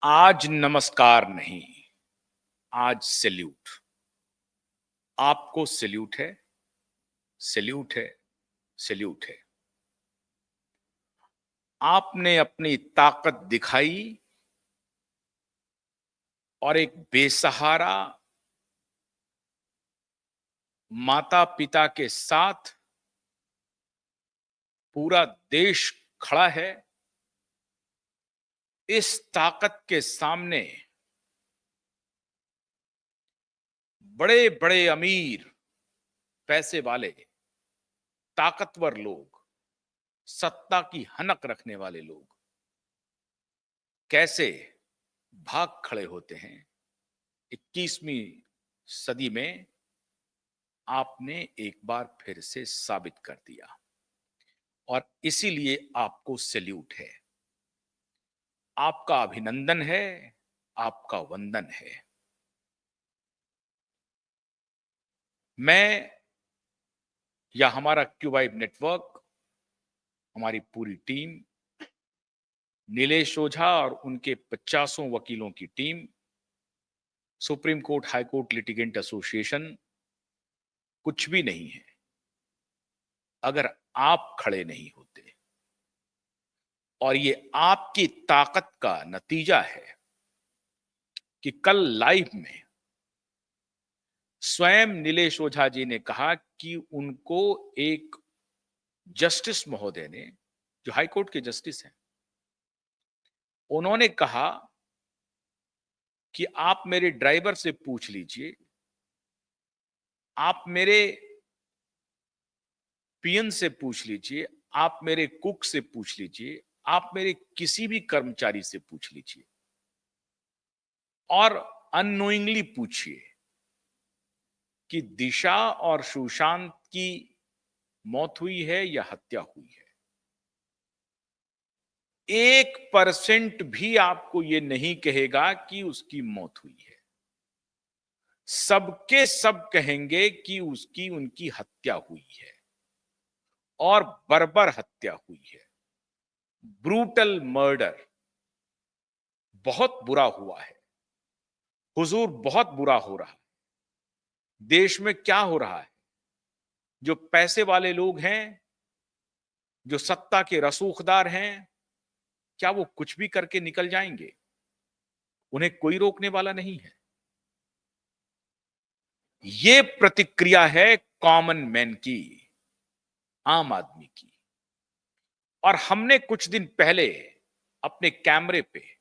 आज नमस्कार नहीं, आज सैल्यूट। आपको सैल्यूट है, सैल्यूट है, सैल्यूट है। आपने अपनी ताकत दिखाई और एक बेसहारा माता-पिता के साथ पूरा देश खड़ा है। इस ताकत के सामने बड़े-बड़े अमीर, पैसे वाले, ताकतवर लोग, सत्ता की हनक रखने वाले लोग कैसे भाग खड़े होते हैं। 21वीं सदी में आपने एक बार फिर से साबित कर दिया और इसीलिए आपको सैल्यूट है। आपका अभिनंदन है, आपका वंदन है। मैं या हमारा क्यूबाइब नेटवर्क, हमारी पूरी टीम, नीलेश ओझा और उनके 50 वकीलों की team, supreme court high court litigant association कुछ भी नहीं है अगर आप खड़े नहीं होते। और ये आपकी ताकत का नतीजा है कि कल लाइव में स्वयं नीलेश ओझा जी ने कहा कि उनको एक जस्टिस महोदय ने, जो हाई कोर्ट के जस्टिस हैं, उन्होंने कहा कि आप मेरे ड्राइवर से पूछ लीजिए, आप मेरे पीएन से पूछ लीजिए, आप मेरे कुक से पूछ लीजिए, आप मेरे किसी भी कर्मचारी से पूछ लीजिए और अननोइंगली पूछिए कि दिशा और सुशांत की मौत हुई है या हत्या हुई है। 1% भी आपको यह नहीं कहेगा कि उसकी मौत हुई है। सबके सब कहेंगे कि उसकी उनकी हत्या हुई है और बर्बर हत्या हुई है। ब्रूटल मर्डर बहुत बुरा हुआ है हुजूर, बहुत बुरा हो रहा है। देश में क्या हो रहा है? जो पैसे वाले लोग हैं, जो सत्ता के रसूखदार हैं, क्या वो कुछ भी करके निकल जाएंगे? उन्हें कोई रोकने वाला नहीं है। ये प्रतिक्रिया है कॉमन मैन की, आम आदमी की। और हमने कुछ दिन पहले अपने कैमरे पे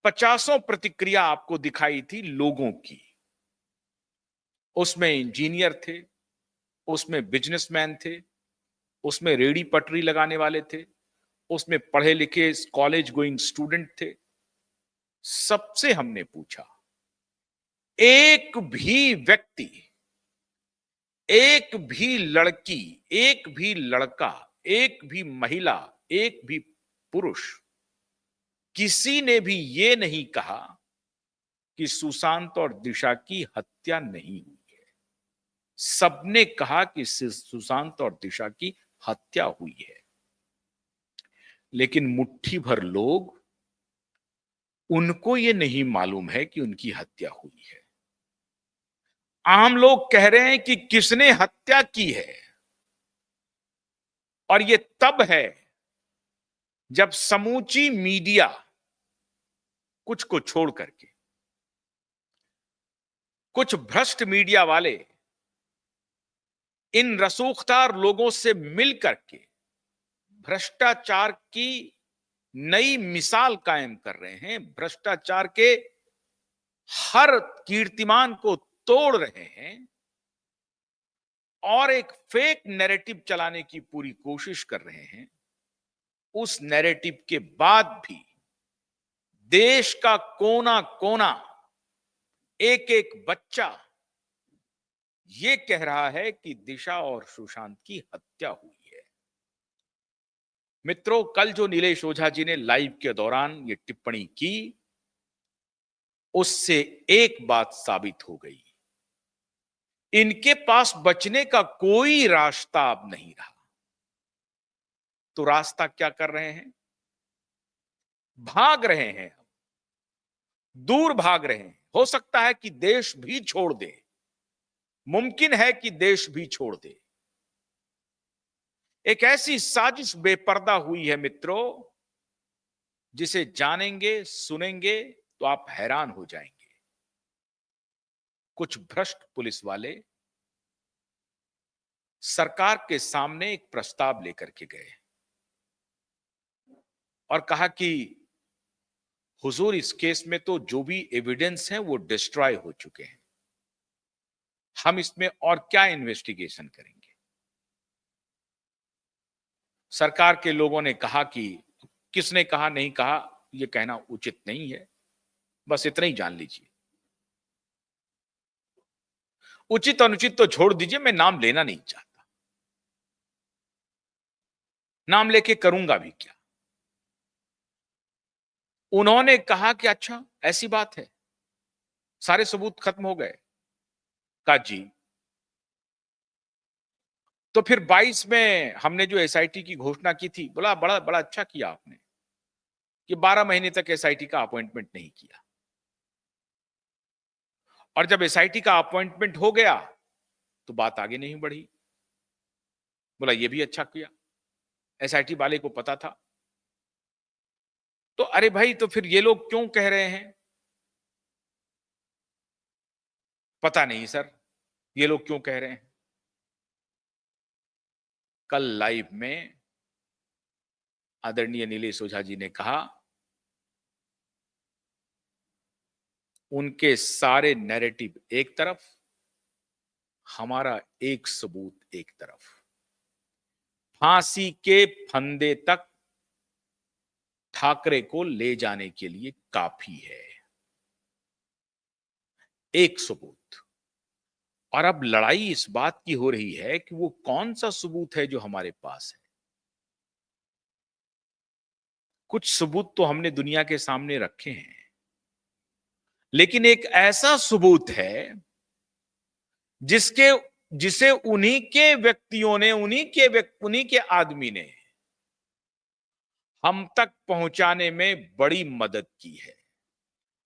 50 प्रतिक्रिया आपको दिखाई थी लोगों की। उसमें इंजीनियर थे, उसमें बिजनेसमैन थे, उसमें रेड़ी पटरी लगाने वाले थे, उसमें पढ़े लिखे कॉलेज गोइंग स्टूडेंट थे। सबसे हमने पूछा, एक भी व्यक्ति, एक भी लड़की, एक भी लड़का, एक भी महिला, एक भी पुरुष, किसी ने भी ये नहीं कहा कि सुशांत और दिशा की हत्या नहीं हुई है। सबने कहा कि सुशांत और दिशा की हत्या हुई है। लेकिन मुट्ठी भर लोग, उनको ये नहीं मालूम है कि उनकी हत्या हुई है। आम लोग कह रहे हैं कि किसने हत्या की है, और ये तब है जब समूची मीडिया, कुछ को छोड़ करके, कुछ भ्रष्ट मीडिया वाले इन रसूखदार लोगों से मिलकर के भ्रष्टाचार की नई मिसाल कायम कर रहे हैं, भ्रष्टाचार के हर कीर्तिमान को तोड़ रहे हैं और एक फेक नैरेटिव चलाने की पूरी कोशिश कर रहे हैं। उस नैरेटिव के बाद भी देश का कोना कोना, एक एक बच्चा ये कह रहा है कि दिशा और सुशांत की हत्या हुई है। मित्रों, कल जो नीलेश ओझा जी ने लाइव के दौरान ये टिप्पणी की, उससे एक बात साबित हो गई, इनके पास बचने का कोई रास्ता अब नहीं रहा। तो रास्ता क्या कर रहे हैं? भाग रहे हैं, दूर भाग रहे हैं। हो सकता है कि देश भी छोड़ दे, मुमकिन है कि देश भी छोड़ दे। एक ऐसी साजिश बेपर्दा हुई है मित्रों, जिसे जानेंगे, सुनेंगे तो आप हैरान हो जाएंगे। कुछ भ्रष्ट पुलिस वाले सरकार के सामने एक प्रस्ताव लेकर के गए और कहा कि हुजूर, इस केस में तो जो भी एविडेंस है वो डिस्ट्रॉय हो चुके हैं, हम इसमें और क्या इन्वेस्टिगेशन करेंगे। सरकार के लोगों ने कहा कि किसने कहा नहीं कहा ये कहना उचित नहीं है, बस इतना ही जान लीजिए। उचित अनुचित तो छोड़ दीजिए, मैं नाम लेना नहीं चाहता, नाम लेके करूंगा भी क्या। उन्होंने कहा कि अच्छा ऐसी बात है, सारे सबूत खत्म हो गए। का जी, तो फिर 22 में हमने जो एसआईटी की घोषणा की थी, बोला बड़ा बड़ा अच्छा किया आपने कि 12 महीने तक एसआईटी का अपॉइंटमेंट नहीं किया, और जब एसआईटी का अपॉइंटमेंट हो गया तो बात आगे नहीं बढ़ी। बोला ये भी अच्छा किया, एसआईटी वाले को पता था। तो अरे भाई, तो फिर ये लोग क्यों कह रहे हैं? पता नहीं सर, ये लोग क्यों कह रहे हैं। कल लाइव में आदरणीय नीलेश ओझा जी ने कहा, उनके सारे नैरेटिव एक तरफ, हमारा एक सबूत एक तरफ। फांसी के फंदे तक ठाकरे को ले जाने के लिए काफी है एक सबूत। और अब लड़ाई इस बात की हो रही है कि वो कौन सा सबूत है जो हमारे पास है। कुछ सबूत तो हमने दुनिया के सामने रखे हैं, लेकिन एक ऐसा सबूत है जिसके जिसे उन्हीं के व्यक्तियों ने, उन्हीं के आदमी ने हम तक पहुंचाने में बड़ी मदद की है।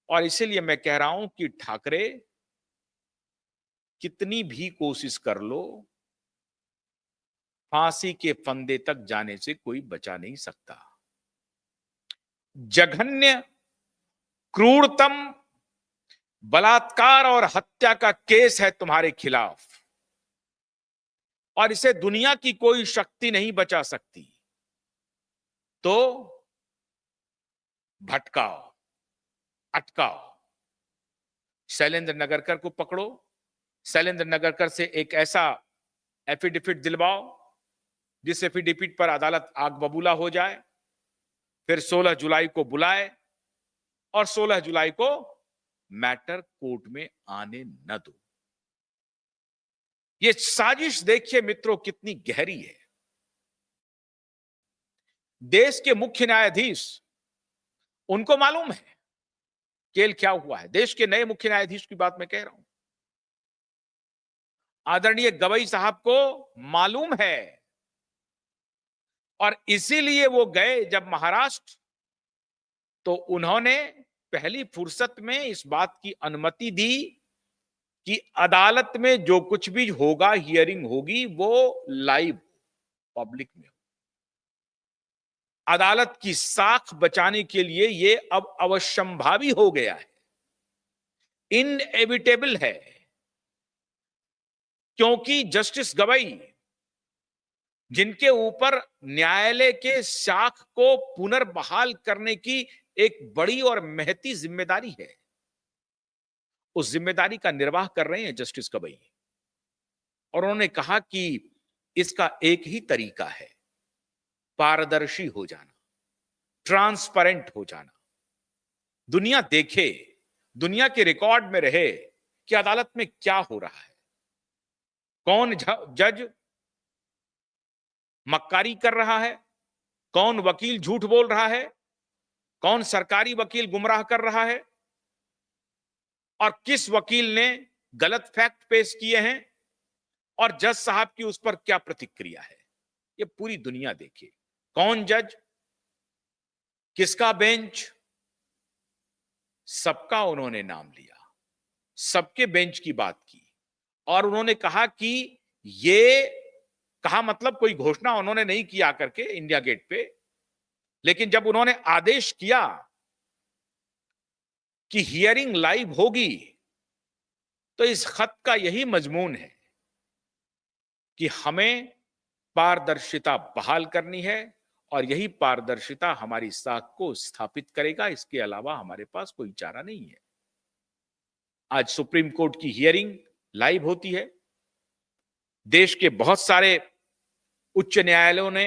और इसीलिए मैं कह रहा हूं कि ठाकरे, कितनी भी कोशिश कर लो, फांसी के फंदे तक जाने से कोई बचा नहीं सकता। जघन्य, क्रूरतम बलात्कार और हत्या का केस है तुम्हारे खिलाफ, और इसे दुनिया की कोई शक्ति नहीं बचा सकती। तो भटकाओ, अटकाओ, शैलेंद्र नगरकर को पकड़ो, शैलेंद्र नगरकर से एक ऐसा एफिडेविट दिलवाओ जिस एफिडेविट पर अदालत आग बबूला हो जाए, फिर 16 जुलाई को बुलाए और 16 जुलाई को मैटर कोर्ट में आने न दो। ये साजिश देखिए मित्रों कितनी गहरी है। देश के मुख्य न्यायाधीश, उनको मालूम है खेल क्या हुआ है। देश के नए मुख्य न्यायाधीश की बात मैं कह रहा हूं। आदरणीय गवई साहब को मालूम है, और इसीलिए वो गए जब महाराष्ट्र, तो उन्होंने पहली फुर्सत में इस बात की अनुमति दी कि अदालत में जो कुछ भी होगा, हियरिंग होगी, वो लाइव पब्लिक में हो। अदालत की साख बचाने के लिए ये अब अवश्यंभावी हो गया है, इनएविटेबल है। क्योंकि जस्टिस गवई, जिनके ऊपर न्यायालय के साख को पुनर्बहाल करने की एक बड़ी और महती जिम्मेदारी है, उस जिम्मेदारी का निर्वाह कर रहे हैं जस्टिस गवई। और उन्होंने कहा कि इसका एक ही तरीका है, पारदर्शी हो जाना, ट्रांसपेरेंट हो जाना। दुनिया देखे, दुनिया के रिकॉर्ड में रहे कि अदालत में क्या हो रहा है, कौन जज मक्कारी कर रहा है, कौन वकील झूठ बोल रहा है, कौन सरकारी वकील गुमराह कर रहा है, और किस वकील ने गलत फैक्ट पेश किए हैं, और जज साहब की उस पर क्या प्रतिक्रिया है। ये पूरी दुनिया देखे। कौन जज किसका बेंच? सबका उन्होंने नाम लिया, सबके बेंच की बात की और उन्होंने कहा कि ये कहा मतलब कोई घोषणा उन्होंने नहीं किया करके इंडिया गेट पे, लेकिन जब उन्होंने आदेश किया कि हियरिंग लाइव होगी, तो इस खत का यही मजमून है कि हमें पारदर्शिता बहाल करनी है और यही पारदर्शिता हमारी साख को स्थापित करेगा। इसके अलावा हमारे पास कोई चारा नहीं है। आज सुप्रीम कोर्ट की हियरिंग लाइव होती है। देश के बहुत सारे उच्च न्यायालयों ने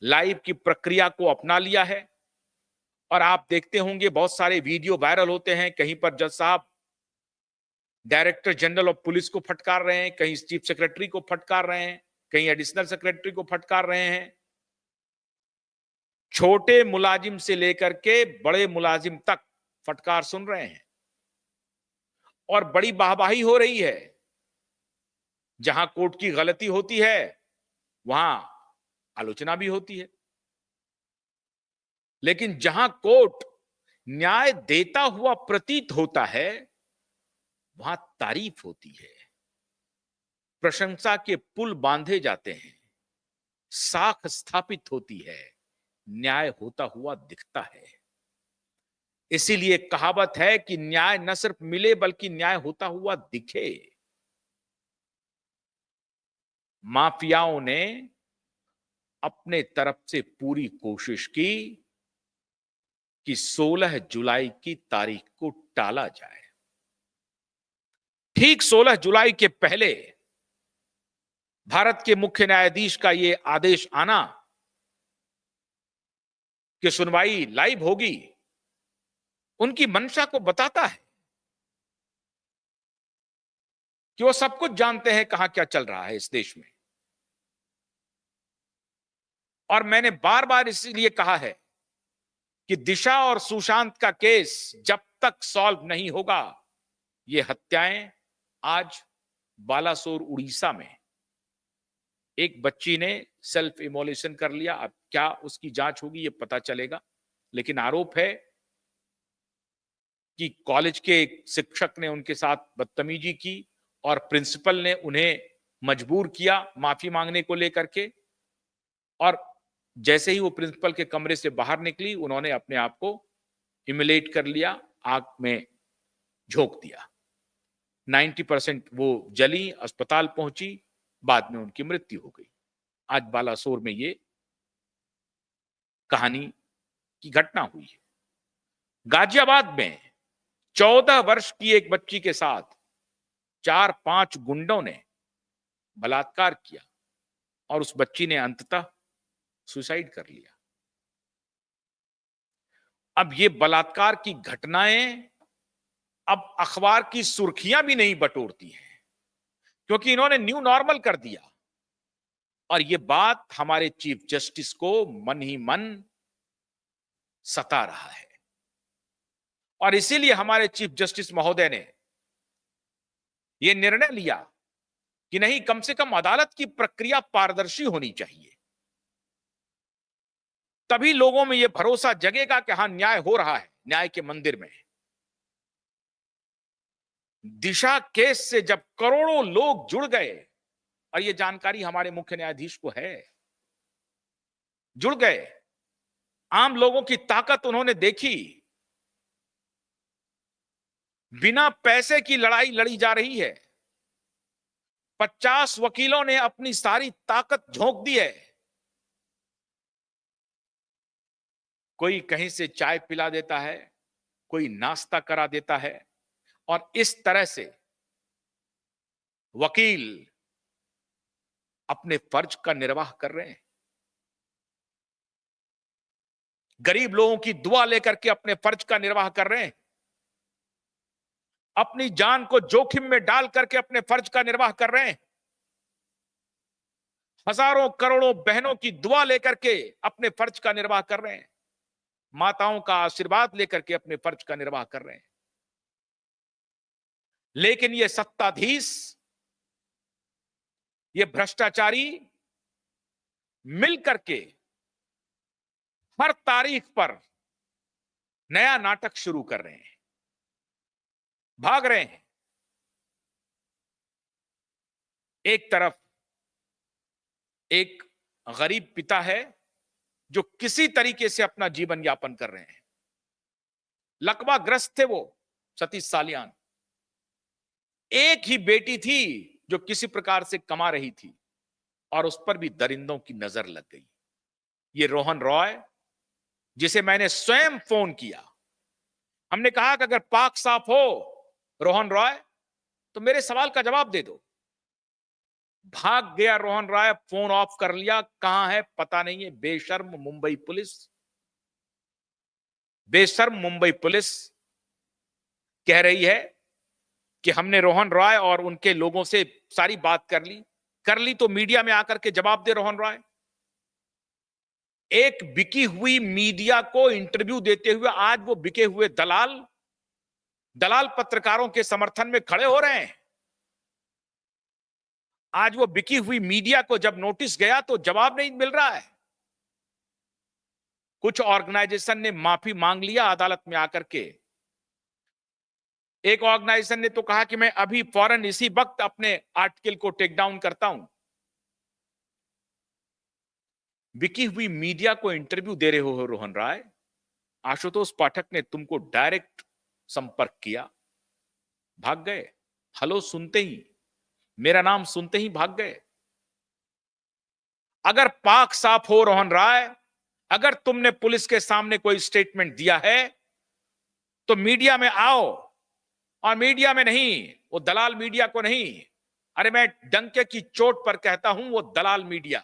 लाइव की प्रक्रिया को अपना लिया है और आप देखते होंगे बहुत सारे वीडियो वायरल होते हैं। कहीं पर जज साहब डायरेक्टर जनरल ऑफ पुलिस को फटकार रहे हैं, कहीं चीफ सेक्रेटरी को फटकार रहे हैं, कहीं एडिशनल सेक्रेटरी को फटकार रहे हैं। छोटे मुलाजिम से लेकर के बड़े मुलाजिम तक फटकार सुन रहे हैं और बड़ी वाहवाही हो रही है। जहां कोर्ट की गलती होती है वहां आलोचना भी होती है, लेकिन जहां कोर्ट न्याय देता हुआ प्रतीत होता है वहां तारीफ होती है, प्रशंसा के पुल बांधे जाते हैं, साख स्थापित होती है, न्याय होता हुआ दिखता है। इसीलिए कहावत है कि न्याय न सिर्फ मिले बल्कि न्याय होता हुआ दिखे। माफियाओं ने अपने तरफ से पूरी कोशिश की कि 16 जुलाई की तारीख को टाला जाए। ठीक 16 जुलाई के पहले भारत के मुख्य न्यायाधीश का यह आदेश आना कि सुनवाई लाइव होगी, उनकी मंशा को बताता है कि वो सब कुछ जानते हैं कहां क्या चल रहा है इस देश में। और मैंने बार बार इसलिए कहा है कि दिशा और सुशांत का केस जब तक सॉल्व नहीं होगा, ये हत्याएं आज बालासोर उड़ीसा में एक बच्ची ने सेल्फ इमोलेशन कर लिया। अब क्या उसकी जांच होगी ये पता चलेगा, लेकिन आरोप है कि कॉलेज के एक शिक्षक ने उनके साथ बदतमीजी की और प्रिंसिपल ने उन्हें मजबूर किया माफी मांगने को लेकर के। और जैसे ही वो प्रिंसिपल के कमरे से बाहर निकली, उन्होंने अपने आप को इमिलेट कर लिया, आग में झोंक दिया। 90% वो जली, अस्पताल पहुंची, बाद में उनकी मृत्यु हो गई। आज बालासोर में ये कहानी की घटना हुई है। गाजियाबाद में 14 वर्ष की एक बच्ची के साथ 4-5 गुंडों ने बलात्कार किया और उस बच्ची ने अंततः सुसाइड कर लिया। अब ये बलात्कार की घटनाएं अब अखबार की सुर्खियां भी नहीं बटोरती हैं, क्योंकि इन्होंने न्यू नॉर्मल कर दिया। और ये बात हमारे चीफ जस्टिस को मन ही मन सता रहा है और इसीलिए हमारे चीफ जस्टिस महोदय ने यह निर्णय लिया कि नहीं, कम से कम अदालत की प्रक्रिया पारदर्शी होनी चाहिए। तभी लोगों में यह भरोसा जगेगा कि हां, न्याय हो रहा है न्याय के मंदिर में। दिशा केस से जब करोड़ों लोग जुड़ गए, और यह जानकारी हमारे मुख्य न्यायाधीश को है, जुड़ गए, आम लोगों की ताकत उन्होंने देखी। बिना पैसे की लड़ाई लड़ी जा रही है। 50 वकीलों ने अपनी सारी ताकत झोंक दी है। कोई कहीं से चाय पिला देता है, कोई नाश्ता करा देता है, और इस तरह से वकील अपने फर्ज का निर्वाह कर रहे हैं। गरीब लोगों की दुआ लेकर के अपने फर्ज का निर्वाह कर रहे हैं। अपनी जान को जोखिम में डाल करके अपने फर्ज का निर्वाह कर रहे हैं। हजारों करोड़ों बहनों की दुआ लेकर के अपने फर्ज का निर्वाह कर रहे हैं। माताओं का आशीर्वाद लेकर के अपने फर्ज का निर्वाह कर रहे हैं। लेकिन ये सत्ताधीश, ये भ्रष्टाचारी मिलकर के हर तारीख पर नया नाटक शुरू कर रहे हैं, भाग रहे हैं। एक तरफ एक गरीब पिता है जो किसी तरीके से अपना जीवन यापन कर रहे हैं, लकवाग्रस्त थे वो, सतीश सालियान। एक ही बेटी थी जो किसी प्रकार से कमा रही थी और उस पर भी दरिंदों की नजर लग गई। ये रोहन रॉय, जिसे मैंने स्वयं फोन किया, हमने कहा कि अगर पाक साफ हो रोहन रॉय तो मेरे सवाल का जवाब दे दो। भाग गया रोहन रॉय, फोन ऑफ कर लिया, कहां है पता नहीं है। बेशर्म मुंबई पुलिस, बेशर्म मुंबई पुलिस कह रही है कि हमने रोहन रॉय और उनके लोगों से सारी बात कर ली तो मीडिया में आकर के जवाब दे रोहन रॉय। एक बिकी हुई मीडिया को इंटरव्यू देते हुए आज वो बिके हुए दलाल पत्रकारों के समर्थन में खड़े हो रहे हैं। आज वो बिकी हुई मीडिया को जब नोटिस गया तो जवाब नहीं मिल रहा है। कुछ ऑर्गेनाइजेशन ने माफी मांग लिया अदालत में आकर के। एक ऑर्गेनाइजेशन ने तो कहा कि मैं अभी फौरन इसी वक्त अपने आर्टिकल को टेक डाउन करता हूं। बिकी हुई मीडिया को इंटरव्यू दे रहे हो रोहन राय, आशुतोष पाठक ने तुमको डायरेक्ट संपर्क किया, भाग गए। हेलो सुनते ही, मेरा नाम सुनते ही भाग गए। अगर पाक साफ हो रोहन राय, अगर तुमने पुलिस के सामने कोई स्टेटमेंट दिया है तो मीडिया में आओ, और मीडिया में नहीं, वो दलाल मीडिया को नहीं, अरे मैं डंके की चोट पर कहता हूं, वो दलाल मीडिया,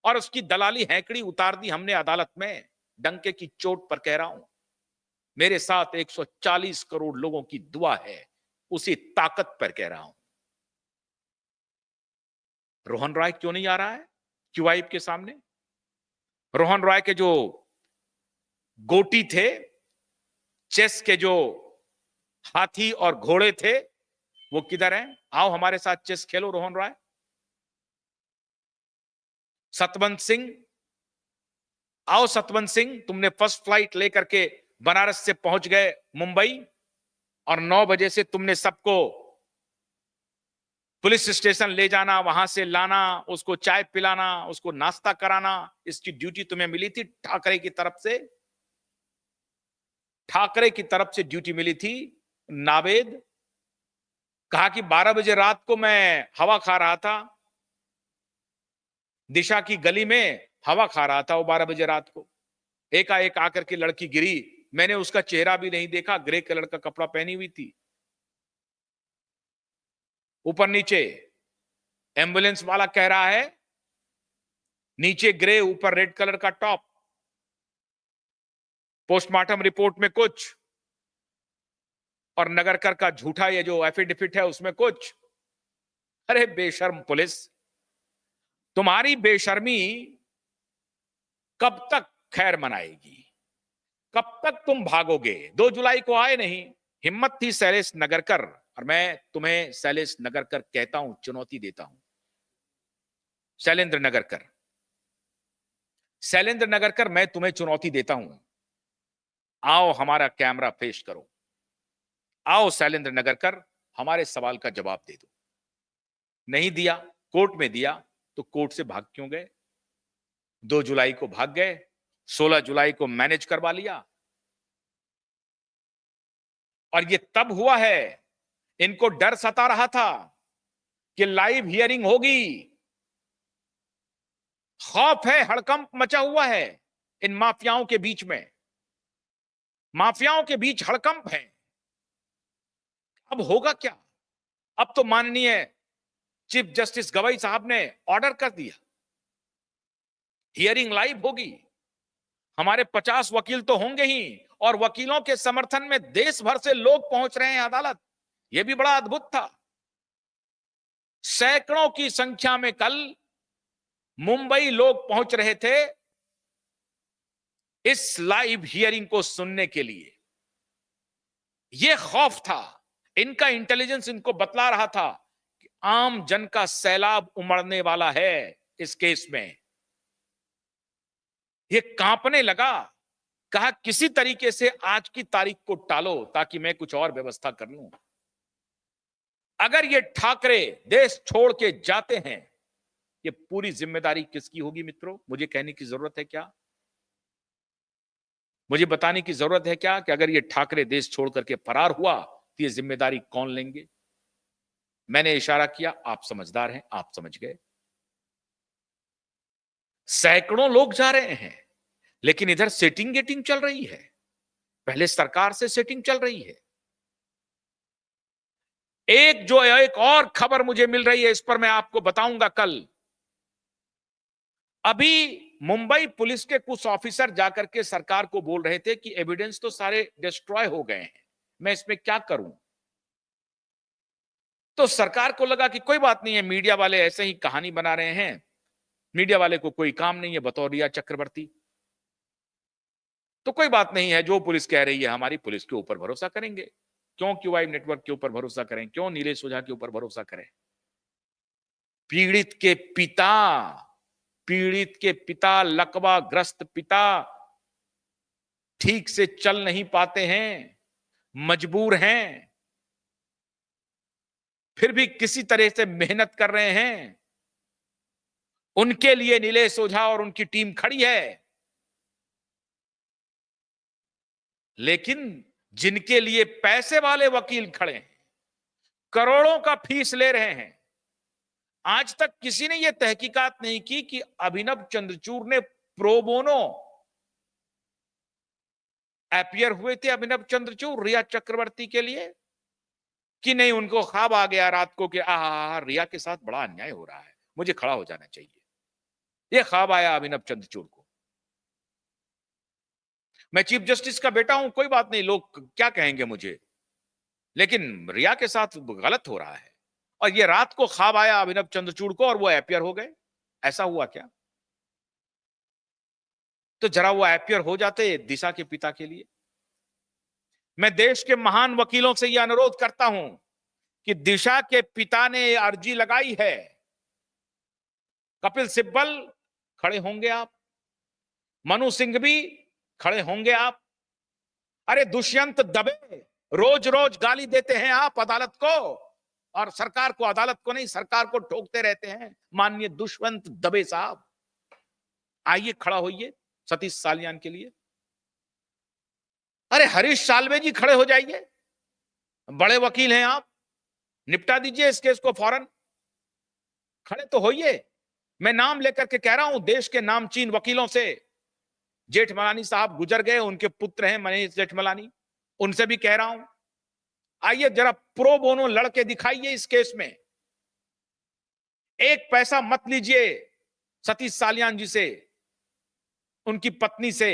और उसकी दलाली हैंकड़ी उतार दी हमने अदालत में। डंके की चोट पर कह रहा हूं, मेरे साथ 140 करोड़ लोगों की दुआ है, उसी ताकत पर कह रहा हूं। रोहन रॉय क्यों नहीं आ रहा है क्यूआईब के सामने? रोहन रॉय के जो गोटी थे, चेस के जो हाथी और घोड़े थे, वो किधर हैं? आओ हमारे साथ चेस खेलो रोहन रॉय। सतवंत सिंह, आओ सतवंत सिंह, तुमने फर्स्ट फ्लाइट लेकर के बनारस से पहुंच गए मुंबई, और 9 बजे से तुमने सबको पुलिस स्टेशन ले जाना, वहां से लाना, उसको चाय पिलाना, उसको नाश्ता कराना, इसकी ड्यूटी तुम्हें मिली थी ठाकरे की तरफ से। ठाकरे की तरफ से ड्यूटी मिली थी। नावेद कहा कि 12 बजे रात को मैं हवा खा रहा था, दिशा की गली में हवा खा रहा था वो 12 बजे रात को। एकाएक आकर के लड़की गिरी, मैंने उसका चेहरा भी नहीं देखा, ग्रे कलर का कपड़ा पहनी हुई थी, ऊपर नीचे। एम्बुलेंस वाला कह रहा है नीचे ग्रे, ऊपर रेड कलर का टॉप। पोस्टमार्टम रिपोर्ट में कुछ, और नगरकर का झूठा ये जो एफिडेविट है उसमें कुछ। अरे बेशर्म पुलिस, तुम्हारी बेशर्मी कब तक खैर मनाएगी? कब तक तुम भागोगे? 2 जुलाई को आए नहीं, हिम्मत थी शैलेश नगरकर, और मैं तुम्हें शैलेश नगरकर कहता हूं, चुनौती देता हूं। शैलेंद्र नगरकर, शैलेंद्र नगरकर, मैं तुम्हें चुनौती देता हूं, आओ हमारा कैमरा पेश करो। आओ शैलेंद्र नगरकर, हमारे सवाल का जवाब दे दो। नहीं दिया, कोर्ट में दिया, तो कोर्ट से भाग क्यों गए? 2 जुलाई को भाग गए, 16 जुलाई को मैनेज करवा लिया। और ये तब हुआ है, इनको डर सता रहा था कि लाइव हियरिंग होगी। खौफ है, हड़कंप मचा हुआ है इन माफियाओं के बीच में। माफियाओं के बीच हड़कंप है। अब होगा क्या? अब तो माननीय चीफ जस्टिस गवाई साहब ने ऑर्डर कर दिया, हियरिंग लाइव होगी। हमारे 50 वकील तो होंगे ही, और वकीलों के समर्थन में देश भर से लोग पहुंच रहे हैं अदालत। यह भी बड़ा अद्भुत था। सैकड़ों की संख्या में कल मुंबई लोग पहुंच रहे थे इस लाइव हियरिंग को सुनने के लिए। यह खौफ था, इनका इंटेलिजेंस इनको बतला रहा था कि आम जन का सैलाब उमड़ने वाला है इस केस में। यह कांपने लगा। कहा किसी तरीके से आज की तारीख को टालो ताकि मैं कुछ और व्यवस्था कर लूं। अगर ये ठाकरे देश छोड़ के जाते हैं, ये पूरी जिम्मेदारी किसकी होगी मित्रों? मुझे कहने की जरूरत है क्या? मुझे बताने की जरूरत है क्या कि अगर ये ठाकरे देश छोड़ करके फरार हुआ तो ये जिम्मेदारी कौन लेंगे? मैंने इशारा किया, आप समझदार हैं, आप समझ गए। सैकड़ों लोग जा रहे हैं, लेकिन इधर सेटिंग गेटिंग चल रही है। पहले सरकार से सेटिंग चल रही है। एक और खबर मुझे मिल रही है, इस पर मैं आपको बताऊंगा कल। अभी मुंबई पुलिस के कुछ ऑफिसर जाकर के सरकार को बोल रहे थे कि एविडेंस तो सारे डिस्ट्रॉय हो गए हैं, मैं इसमें क्या करूं? तो सरकार को लगा कि कोई बात नहीं है, मीडिया वाले ऐसे ही कहानी बना रहे हैं, मीडिया वाले को कोई काम नहीं है बतौर रिया चक्रवर्ती, तो कोई बात नहीं है, जो पुलिस कह रही है हमारी पुलिस के ऊपर भरोसा करेंगे। क्यों क्यूआई नेटवर्क के ऊपर भरोसा करें? क्यों नीलेश ओझा के ऊपर भरोसा करें? पीड़ित के पिता, पीड़ित के पिता, लकवाग्रस्त पिता ठीक से चल नहीं पाते हैं, मजबूर हैं, फिर भी किसी तरह से मेहनत कर रहे हैं। उनके लिए नीलेश ओझा और उनकी टीम खड़ी है। लेकिन जिनके लिए पैसे वाले वकील खड़े हैं, करोड़ों का फीस ले रहे हैं, आज तक किसी ने यह तहकीकात नहीं की कि अभिनव चंद्रचूड़ ने प्रो बोनो अपीयर हुए थे, अभिनव चंद्रचूड़ रिया चक्रवर्ती के लिए, कि नहीं उनको ख्वाब आ गया रात को कि रिया के साथ बड़ा अन्याय हो रहा है, मुझे खड़ा हो जाना चाहिए। यह ख्वाब आया अभिनव चंद्रचूड़ को। मैं चीफ जस्टिस का बेटा हूं, कोई बात नहीं, लोग क्या कहेंगे मुझे, लेकिन रिया के साथ गलत हो रहा है। और ये रात को ख्वाब आया अभिनव चंद्रचूड़ को और वो अपीयर हो गए। ऐसा हुआ क्या? तो जरा वो अपीयर हो जाते दिशा के पिता के लिए। मैं देश के महान वकीलों से यह अनुरोध करता हूं कि दिशा के पिता ने अर्जी लगाई है, कपिल सिब्बल खड़े होंगे आप, मनु सिंघवी खड़े होंगे आप। अरे दुष्यंत दबे रोज रोज गाली देते हैं आप अदालत को, और सरकार को, अदालत को नहीं, सरकार को ठोकते रहते हैं। माननीय दुष्यंत दबे साहब, आइए खड़ा होइए सतीश सालियान के लिए। अरे हरीश साल्वे जी खड़े हो जाइए, बड़े वकील हैं आप, निपटा दीजिए इस केस को फौरन, खड़े तो होइए। मैं नाम लेकर के कह रहा हूं देश के नामचीन वकीलों से। जेठमलानी साहब गुजर गए, उनके पुत्र हैं मनीष जेठमलानी, उनसे भी कह रहा हूं, आइए जरा प्रो बोनो लड़के दिखाइए इस केस में। एक पैसा मत लीजिए सतीश सालियान जी से, उनकी पत्नी से,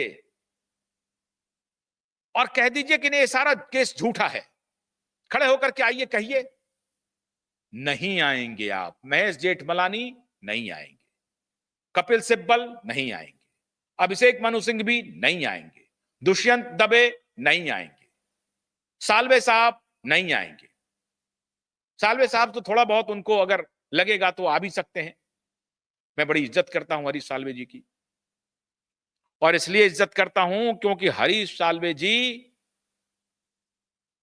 और कह दीजिए कि नहीं ये सारा केस झूठा है। खड़े होकर के आइए, कहिए। नहीं आएंगे आप, महेश जेठमलानी नहीं आएंगे, कपिल सिब्बल नहीं आएंगे, अभिषेक मनु सिंघवी नहीं आएंगे, दुष्यंत दबे नहीं आएंगे, साल्वे साहब नहीं आएंगे। साल्वे साहब तो थोड़ा बहुत उनको अगर लगेगा तो आ भी सकते हैं। मैं बड़ी इज्जत करता हूं हरीश साल्वे जी की, और इसलिए इज्जत करता हूं क्योंकि हरीश साल्वे जी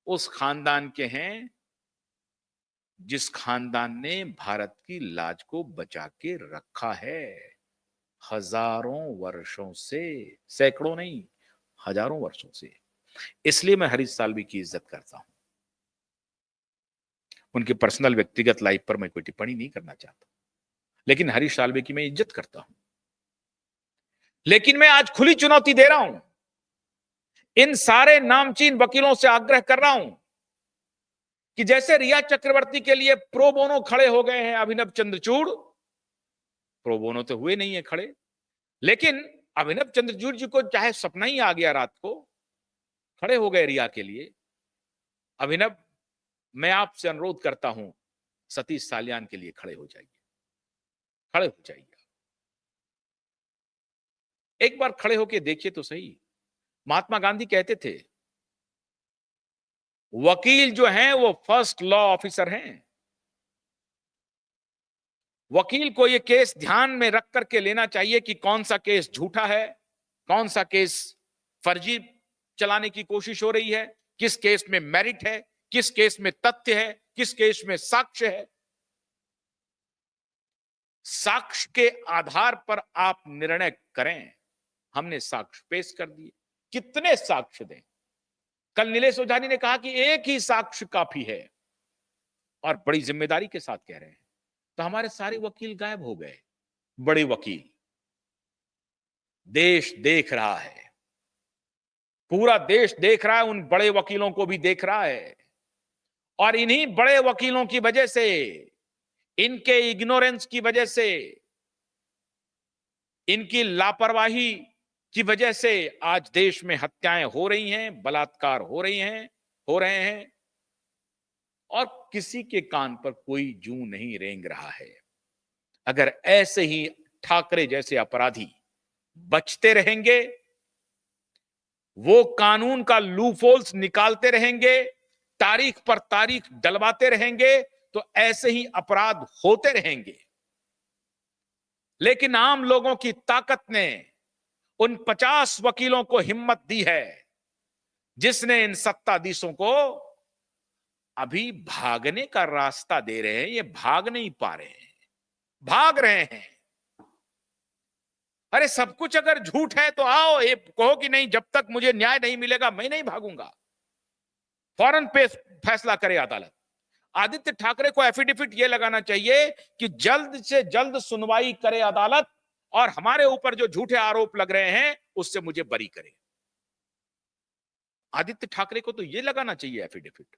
उस खानदान के हैं जिस खानदान ने भारत की लाज को बचा के रखा है हजारों वर्षों से, सैकड़ों नहीं हजारों वर्षों से। इसलिए मैं हरीश साल्वे की इज्जत करता हूं। उनके पर्सनल व्यक्तिगत लाइफ पर मैं कोई टिप्पणी नहीं करना चाहता, लेकिन हरीश साल्वे की मैं इज्जत करता हूं। लेकिन मैं आज खुली चुनौती दे रहा हूं, इन सारे नामचीन वकीलों से आग्रह कर रहा हूं कि जैसे रिया चक्रवर्ती के लिए प्रो बोनो खड़े हो गए हैं अभिनव चंद्रचूड़, प्रो बोनो तो हुए नहीं है खड़े, लेकिन अभिनव चंद्रचूड़ जी को चाहे सपना ही आ गया रात को, खड़े हो गए रिया के लिए। अभिनव, मैं आपसे अनुरोध करता हूं, सतीश सालियान के लिए खड़े हो जाइए, खड़े हो जाइए। एक बार खड़े होके देखिए तो सही। महात्मा गांधी कहते थे वकील जो हैं वो फर्स्ट लॉ ऑफिसर हैं। वकील को ये केस ध्यान में रख करके लेना चाहिए कि कौन सा केस झूठा है, कौन सा केस फर्जी चलाने की कोशिश हो रही है, किस केस में मेरिट है, किस केस में तथ्य है, किस केस में साक्ष्य है। साक्ष्य के आधार पर आप निर्णय करें। हमने साक्ष्य पेश कर दिए, कितने साक्ष्य दें? कल नीलेश ओझानी ने कहा कि एक ही साक्ष्य काफी है, और बड़ी जिम्मेदारी के साथ कह रहे हैं। तो हमारे सारे वकील गायब हो गए। बड़े वकील, देश देख रहा है, पूरा देश देख रहा है, उन बड़े वकीलों को भी देख रहा है, और इन्हीं बड़े वकीलों की वजह से, इनके इग्नोरेंस की वजह से, इनकी लापरवाही की वजह से आज देश में हत्याएं हो रही हैं, बलात्कार हो रहे हैं, और किसी के कान पर कोई जूं नहीं रेंग रहा है। अगर ऐसे ही ठाकरे जैसे अपराधी बचते रहेंगे, वो कानून का लूपहोल्स निकालते रहेंगे, तारीख पर तारीख डलवाते रहेंगे, तो ऐसे ही अपराध होते रहेंगे। लेकिन आम लोगों की ताकत ने उन 50 वकीलों को हिम्मत दी है, जिसने इन सत्ताधीशों को अभी भागने का रास्ता दे रहे हैं। ये भाग नहीं पा रहे हैं, भाग रहे हैं। अरे सब कुछ अगर झूठ है तो आओ, ये कहो कि नहीं, जब तक मुझे न्याय नहीं मिलेगा मैं नहीं भागूंगा। फौरन पे फैसला करे अदालत। आदित्य ठाकरे को एफिडेविट यह लगाना चाहिए कि जल्द से जल्द सुनवाई करे अदालत, और हमारे ऊपर जो झूठे आरोप लग रहे हैं उससे मुझे बरी करे। आदित्य ठाकरे को तो यह लगाना चाहिए एफिडेविट।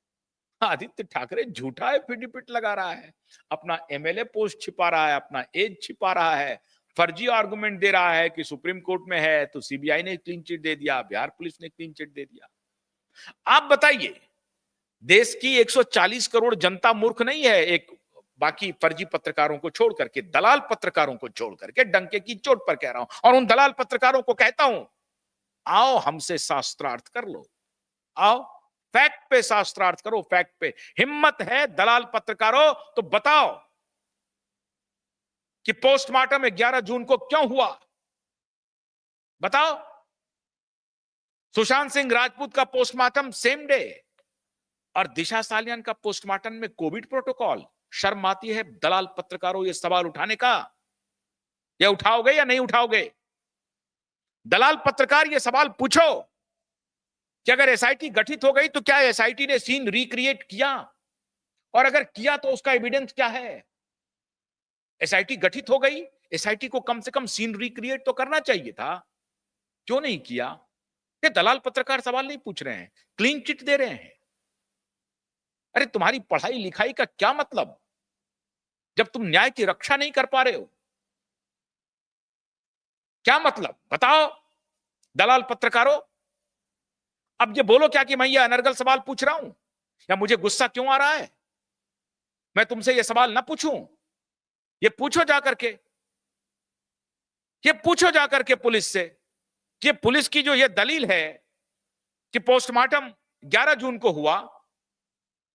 आदित्य ठाकरे झूठा एफिडेविट लगा रहा है, अपना एमएलए पोस्ट छिपा रहा है, अपना एज छिपा रहा है, फर्जी आर्गुमेंट दे रहा है कि सुप्रीम कोर्ट में है तो सीबीआई ने क्लीन चिट दे दिया, बिहार पुलिस ने क्लीन चिट दे दिया। आप बताइए, देश की 140 करोड़ जनता मूर्ख नहीं है, एक बाकी फर्जी पत्रकारों को छोड़ करके, दलाल पत्रकारों को छोड़ करके, डंके की चोट पर कह रहा हूं, और उन दलाल पत्रकारों को कहता हूं, आओ हमसे शास्त्रार्थ कर लो, आओ फैक्ट पे शास्त्रार्थ करो, फैक्ट पे। हिम्मत है दलाल पत्रकारों तो बताओ कि पोस्टमार्टम 11 जून को क्यों हुआ, बताओ। सुशांत सिंह राजपूत का पोस्टमार्टम सेम डे, और दिशा सालियान का पोस्टमार्टम में कोविड प्रोटोकॉल। शर्म आती है दलाल पत्रकारों ये सवाल उठाने का? ये उठाओगे या नहीं उठाओगे? दलाल पत्रकार ये सवाल पूछो कि अगर एसआईटी गठित हो गई तो क्या एसआईटी ने सीन रिक्रिएट किया, और अगर किया तो उसका एविडेंस क्या है? एसआईटी गठित हो गई, एसआईटी को कम से कम सीन रिक्रिएट तो करना चाहिए था, क्यों नहीं किया? ये दलाल पत्रकार सवाल नहीं पूछ रहे हैं, क्लीन चिट दे रहे हैं। अरे तुम्हारी पढ़ाई लिखाई का क्या मतलब जब तुम न्याय की रक्षा नहीं कर पा रहे हो? क्या मतलब बताओ दलाल पत्रकारों। अब ये बोलो क्या कि मैं ये अनर्गल सवाल पूछ रहा हूं, या मुझे गुस्सा क्यों आ रहा है? मैं तुमसे ये सवाल ना पूछूं? ये पूछो जाकर के, ये पूछो जाकर के पुलिस से कि पुलिस की जो ये दलील है कि पोस्टमार्टम 11 जून को हुआ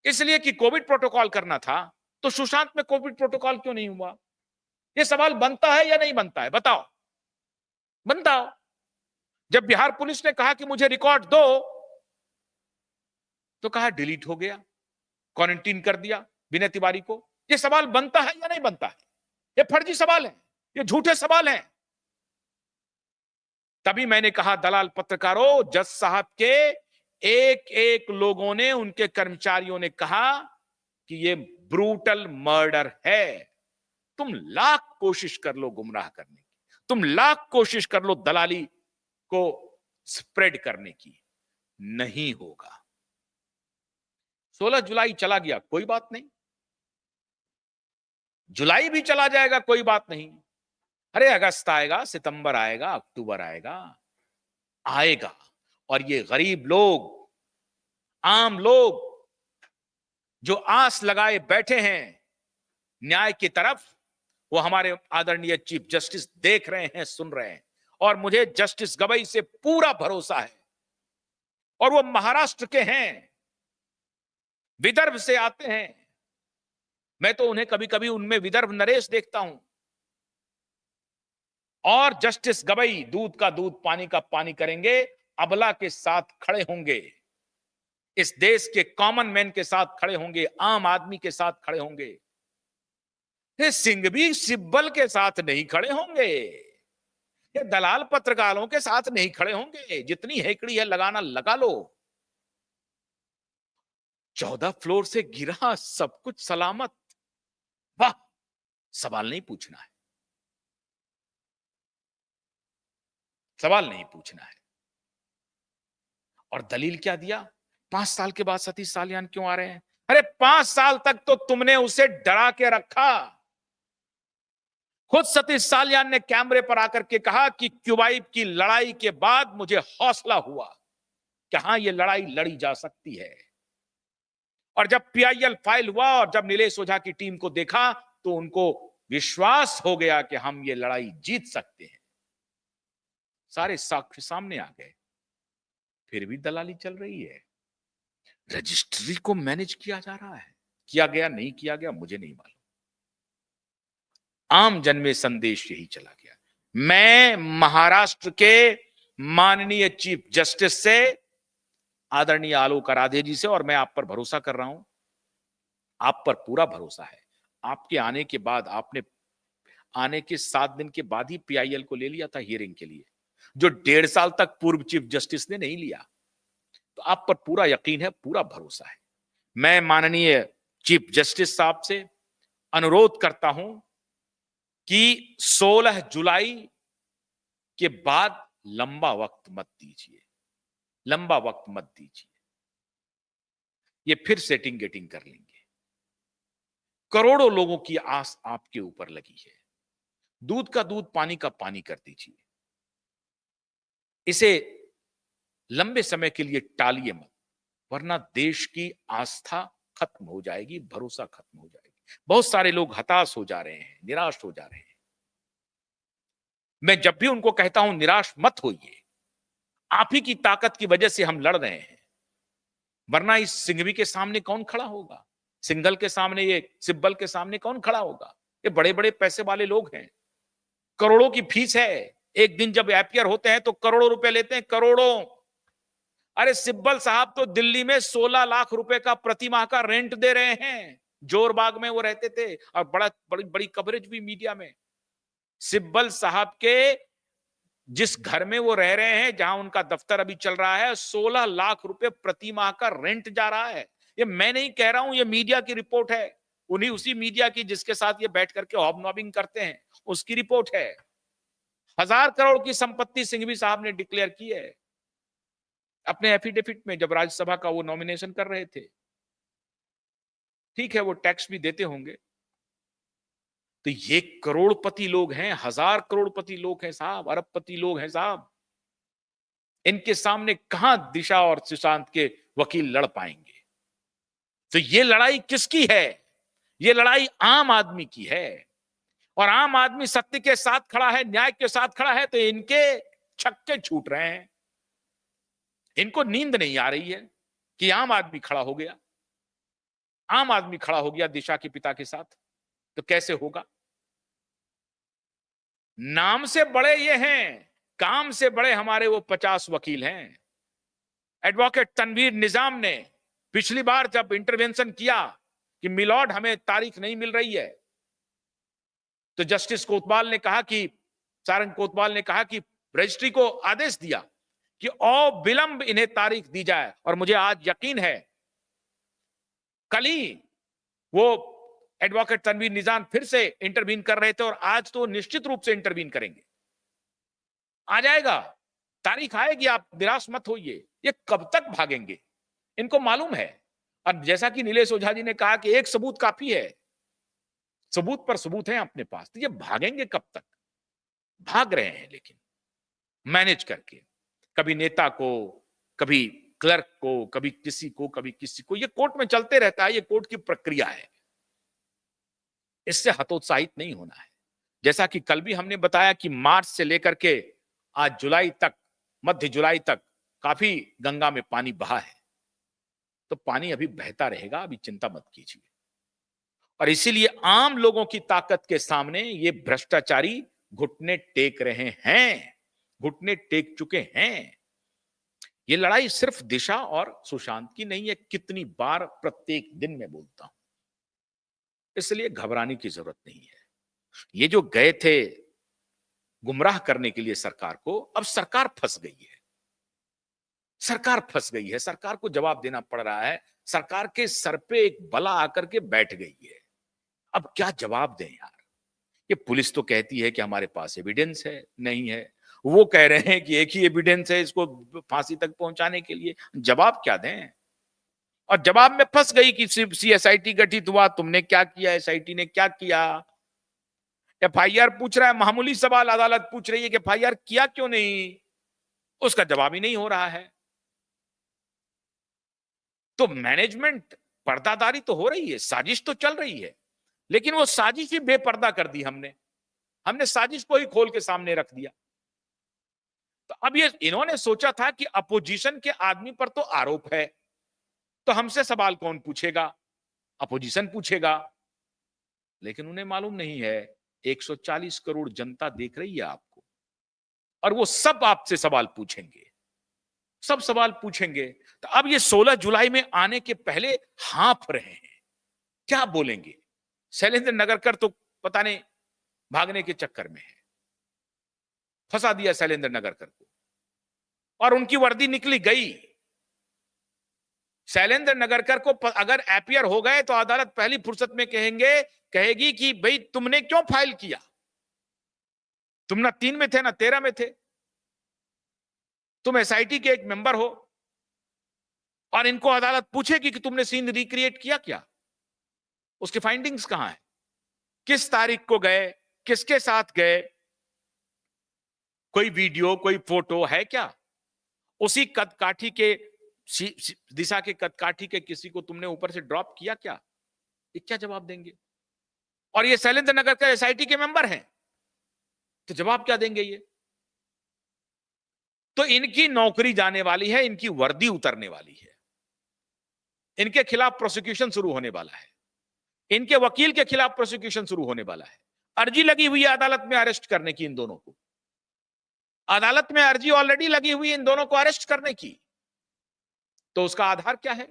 इसलिए कि कोविड प्रोटोकॉल करना था, तो सुशांत में कोविड प्रोटोकॉल क्यों नहीं हुआ? ये सवाल बनता है या नहीं बनता है? बताओ, बनता। जब बिहार पुलिस ने कहा कि मुझे रिकॉर्ड दो, तो कहा डिलीट हो गया, क्वारंटीन कर दिया विनय तिवारी को। ये सवाल बनता है या नहीं बनता है? ये फर्जी सवाल है, ये झूठे सवाल हैं। तभी मैंने कहा दलाल पत्रकारों, जज साहब के एक एक लोगों ने, उनके कर्मचारियों ने कहा कि ये ब्रूटल मर्डर है। तुम लाख कोशिश कर लो गुमराह करने की, तुम लाख कोशिश कर लो दलाली को स्प्रेड करने की, नहीं होगा। 16 जुलाई चला गया, कोई बात नहीं, जुलाई भी चला जाएगा, कोई बात नहीं। अरे अगस्त आएगा, सितंबर आएगा, अक्टूबर आएगा, आएगा। और ये गरीब लोग, आम लोग जो आस लगाए बैठे हैं न्याय की तरफ, वो हमारे आदरणीय चीफ जस्टिस देख रहे हैं, सुन रहे हैं। और मुझे जस्टिस गवई से पूरा भरोसा है, और वो महाराष्ट्र के हैं, विदर्भ से आते हैं। मैं तो उन्हें कभी कभी उनमें विदर्भ नरेश देखता हूं। और जस्टिस गवई दूध का दूध पानी का पानी करेंगे, अबला के साथ खड़े होंगे, इस देश के कॉमन मैन के साथ खड़े होंगे, आम आदमी के साथ खड़े होंगे। ये सिंघवी सिब्बल के साथ नहीं खड़े होंगे, ये दलाल पत्रकारों के साथ नहीं खड़े होंगे। जितनी हेकड़ी है लगाना लगा लो। 14 फ्लोर से गिरा, सब कुछ सलामत, वाह, सवाल नहीं पूछना है, सवाल नहीं पूछना है। और दलील क्या दिया? 5 साल के बाद सतीश सालियान क्यों आ रहे हैं? अरे 5 साल तक तो तुमने उसे डरा के रखा। खुद सतीश सालियान ने कैमरे पर आकर के कहा कि क्यूबाइब की लड़ाई के बाद मुझे हौसला हुआ कि हां, ये लड़ाई लड़ी जा सकती है। और जब पीआईएल फाइल हुआ और जब नीलेश ओझा की टीम को देखा तो उनको विश्वास हो गया कि हम ये लड़ाई जीत सकते हैं। सारे साक्ष्य सामने आ गए, फिर भी दलाली चल रही है। रजिस्ट्री को मैनेज किया जा रहा है, किया गया नहीं किया गया मुझे नहीं मालूम। आम जन में संदेश यही चला गया। मैं महाराष्ट्र के माननीय चीफ जस्टिस से, आदरणीय आलोक आराधे जी से, और मैं आप पर भरोसा कर रहा हूं, आप पर पूरा भरोसा है। आपके आने के बाद, आपने आने के 7 दिन के बाद ही पीआईएल को ले लिया था हियरिंग के लिए, जो 1.5 साल तक पूर्व चीफ जस्टिस ने नहीं लिया। तो आप पर पूरा यकीन है, पूरा भरोसा है। मैं माननीय चीफ जस्टिस साहब से अनुरोध करता हूं कि 16 जुलाई के बाद लंबा वक्त मत दीजिए, लंबा वक्त मत दीजिए। ये फिर सेटिंग गेटिंग कर लेंगे। करोड़ों लोगों की आस आपके ऊपर लगी है। दूध का दूध, पानी का पानी कर दीजिए। इसे लंबे समय के लिए टालिए मत, वरना देश की आस्था खत्म हो जाएगी, भरोसा खत्म हो जाएगी। बहुत सारे लोग हताश हो जा रहे हैं, निराश हो जा रहे हैं। मैं जब भी उनको कहता हूं निराश मत होइए, आप ही की ताकत की वजह से हम लड़ रहे हैं, वरना इस सिंघवी के सामने कौन खड़ा होगा? सिंघल के सामने, ये सिब्बल के सामने कौन खड़ा होगा? ये बड़े बड़े पैसे वाले लोग हैं, करोड़ों की फीस है। एक दिन जब एपियर होते हैं तो करोड़ों रुपए लेते हैं, करोड़ों। अरे सिब्बल साहब तो दिल्ली में 16 लाख रुपए का प्रति माह का रेंट दे रहे हैं। जोरबाग में वो रहते थे और बड़ी बड़ी कवरेज भी मीडिया में। सिब्बल साहब के जिस घर में वो रह रहे हैं, जहां उनका दफ्तर अभी चल रहा है, 16 लाख रुपए प्रति माह का रेंट जा रहा है। ये मैं नहीं कह रहा हूं, ये मीडिया की रिपोर्ट है। उन्हीं उसी मीडिया की जिसके साथ ये बैठ करके हॉबनॉबिंग करते हैं, उसकी रिपोर्ट है। 1000 करोड़ की संपत्ति सिंघवी साहब ने डिक्लेयर की है अपने एफिडेविट में, जब राज्यसभा का वो नॉमिनेशन कर रहे थे। ठीक है, वो टैक्स भी देते होंगे। तो ये करोड़पति लोग हैं, 1000 करोड़पति लोग हैं साहब, अरबपति लोग हैं साहब। इनके सामने कहां दिशा और सुशांत के वकील लड़ पाएंगे? तो ये लड़ाई किसकी है? ये लड़ाई आम आदमी की है। और आम आदमी सत्य के साथ खड़ा है, न्याय के साथ खड़ा है, तो इनके छक्के छूट रहे हैं। इनको नींद नहीं आ रही है कि आम आदमी खड़ा हो गया, आम आदमी खड़ा हो गया दिशा के पिता के साथ। तो कैसे होगा? नाम से बड़े ये हैं, काम से बड़े हमारे वो 50 वकील हैं। एडवोकेट तनवीर निजाम ने पिछली बार जब इंटरवेंशन किया कि मिलॉर्ड हमें तारीख नहीं मिल रही है, तो जस्टिस कोतवाल ने कहा कि, सारंग कोतवाल ने कहा कि रजिस्ट्री को आदेश दिया कि अविलंब इन्हें तारीख दी जाए। और मुझे आज यकीन है कल ही वो एडवोकेट तनवीर निजाम फिर से इंटरवीन कर रहे थे, और आज तो निश्चित रूप से इंटरवीन करेंगे। आ जाएगा, तारीख आएगी, आप निराश मत होइए। ये कब तक भागेंगे? इनको मालूम है। और जैसा कि नीलेश ओझा जी ने कहा कि एक सबूत काफी है, सबूत पर सबूत है अपने पास, तो ये भागेंगे कब तक? भाग रहे हैं, लेकिन मैनेज करके, कभी नेता को, कभी क्लर्क को, कभी किसी को, कभी किसी को। ये कोर्ट में चलते रहता है, ये कोर्ट की प्रक्रिया है। इससे हतोत्साहित नहीं होना है। जैसा कि कल भी हमने बताया कि मार्च से लेकर के आज जुलाई तक, मध्य जुलाई तक काफी गंगा में पानी बहा है। तो पानी अभी बहता रहेगा, अभी चिंता मत कीजिए। और इसीलिए आम लोगों की ताकत के सामने ये भ्रष्टाचारी घुटने टेक रहे हैं, घुटने टेक चुके हैं। ये लड़ाई सिर्फ दिशा और सुशांत की नहीं है, कितनी बार प्रत्येक दिन मैं बोलता हूं, इसलिए घबराने की जरूरत नहीं है। ये जो गए थे गुमराह करने के लिए सरकार को, अब सरकार फंस गई है। सरकार फंस गई है, सरकार को जवाब देना पड़ रहा है। सरकार के सर पे एक बला आकर के बैठ गई है। अब क्या जवाब दें यार? ये पुलिस तो कहती है कि हमारे पास एविडेंस है, नहीं है। वो कह रहे हैं कि एक ही एविडेंस है इसको फांसी तक पहुंचाने के लिए। जवाब क्या दें? और जवाब में फंस गई कि सीएसआईटी गठित हुआ, तुमने क्या किया, एसआईटी ने क्या किया। एफआईआर पूछ रहा है, मामूली सवाल, अदालत पूछ रही है कि एफआईआर किया क्यों नहीं, उसका जवाब ही नहीं हो रहा है। तो मैनेजमेंट, पर्दादारी तो हो रही है, साजिश तो चल रही है, लेकिन वो साजिश ही बेपर्दा कर दी हमने। हमने साजिश को ही खोल के सामने रख दिया। तो अब ये इन्होंने सोचा था कि अपोजिशन के आदमी पर तो आरोप है, तो हमसे सवाल कौन पूछेगा? अपोजिशन पूछेगा। लेकिन उन्हें मालूम नहीं है 140 करोड़ जनता देख रही है आपको, और वो सब आपसे सवाल पूछेंगे, सब सवाल पूछेंगे। तो अब ये 16 जुलाई में आने के पहले हाँफ रहे हैं, क्या बोलेंगे? शैलेंद्र नगरकर तो पता नहीं भागने के चक्कर में है, फंसा दिया शैलेंद्र नगरकर को, और उनकी वर्दी निकली गई। शैलेंद्र नगरकर को अगर एपियर हो गए तो अदालत पहली फुर्सत में कहेगी कि भाई तुमने क्यों फाइल किया? तुम ना 3 में थे ना 13 में थे, तुम एसआईटी के एक मेंबर हो, और इनको अदालत पूछेगी कि तुमने सीन रिक्रिएट किया क्या? उसके फाइंडिंग्स कहां है? किस तारीख को गए, किसके साथ गए, कोई वीडियो कोई फोटो है क्या? उसी कदकाठी के दिशा के कदकाठी के किसी को तुमने ऊपर से ड्रॉप किया क्या? ये क्या जवाब देंगे? और ये शैलेंद्र नगर के एसआईटी के मेंबर हैं, तो जवाब क्या देंगे ये? तो इनकी नौकरी जाने वाली है, इनकी वर्दी उतरने वाली है, इनके खिलाफ प्रोसिक्यूशन शुरू होने वाला है, इनके वकील के खिलाफ प्रोसिक्यूशन शुरू होने वाला है। अर्जी लगी हुई है अदालत में अरेस्ट करने की इन दोनों को, अदालत में अर्जी ऑलरेडी लगी हुई इन दोनों को अरेस्ट करने की। तो उसका आधार क्या है?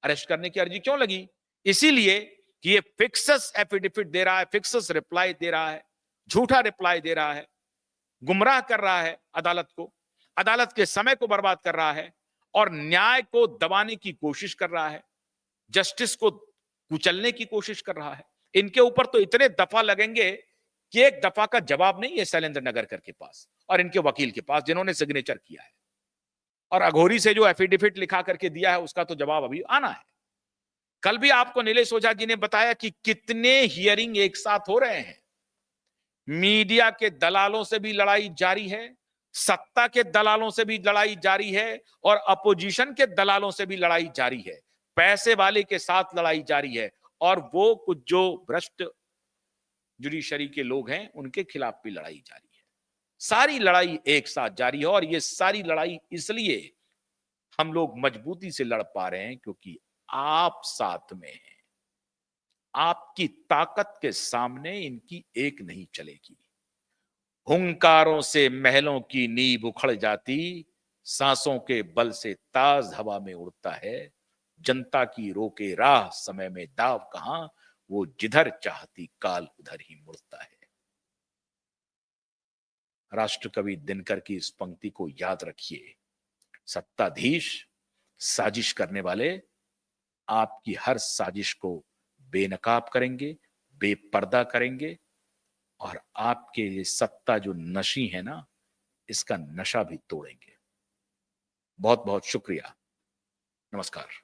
अरेस्ट करने की अर्जी क्यों लगी? इसीलिए कि ये फिक्सस एफिडेविट दे रहा है, फिक्सस रिप्लाई दे रहा है, झूठा रिप्लाई दे रहा है, गुमराह कर रहा है अदालत को, अदालत के समय को बर्बाद कर रहा है, और न्याय को दबाने की कोशिश कर रहा है, जस्टिस को कुचलने की कोशिश कर रहा है। इनके ऊपर तो इतने दफा लगेंगे कि एक दफा का जवाब नहीं है शैलेंद्र नगरकर के पास और इनके वकील के पास जिन्होंने सिग्नेचर किया है, और अघोरी से जो एफिडेविट लिखा करके दिया है उसका तो जवाब अभी आना है। कल भी आपको नीलेश ओझा जी ने बताया कि कितने हियरिंग एक साथ हो रहे हैं। मीडिया के दलालों से भी लड़ाई जारी है, सत्ता के दलालों से भी लड़ाई जारी है, और अपोजिशन के दलालों से भी लड़ाई जारी है, पैसे वाले के साथ लड़ाई जारी है, और वो कुछ जो भ्रष्ट जुडिशरी के लोग हैं उनके खिलाफ भी लड़ाई जारी है। सारी लड़ाई एक साथ जारी है, और ये सारी लड़ाई इसलिए हम लोग मजबूती से लड़ पा रहे हैं क्योंकि आप साथ में हैं। आपकी ताकत के सामने इनकी एक नहीं चलेगी। हुंकारों से महलों की नींव उखड़ जाती, सांसों के बल से ताज हवा में उड़ता है। जनता की रोके राह समय में दाव कहां, वो जिधर चाहती काल उधर ही मुड़ता है। राष्ट्रकवि दिनकर की इस पंक्ति को याद रखिए। सत्ताधीश, साजिश करने वाले आपकी हर साजिश को बेनकाब करेंगे, बेपर्दा करेंगे, और आपके ये सत्ता जो नशी है ना, इसका नशा भी तोड़ेंगे। बहुत बहुत शुक्रिया। नमस्कार।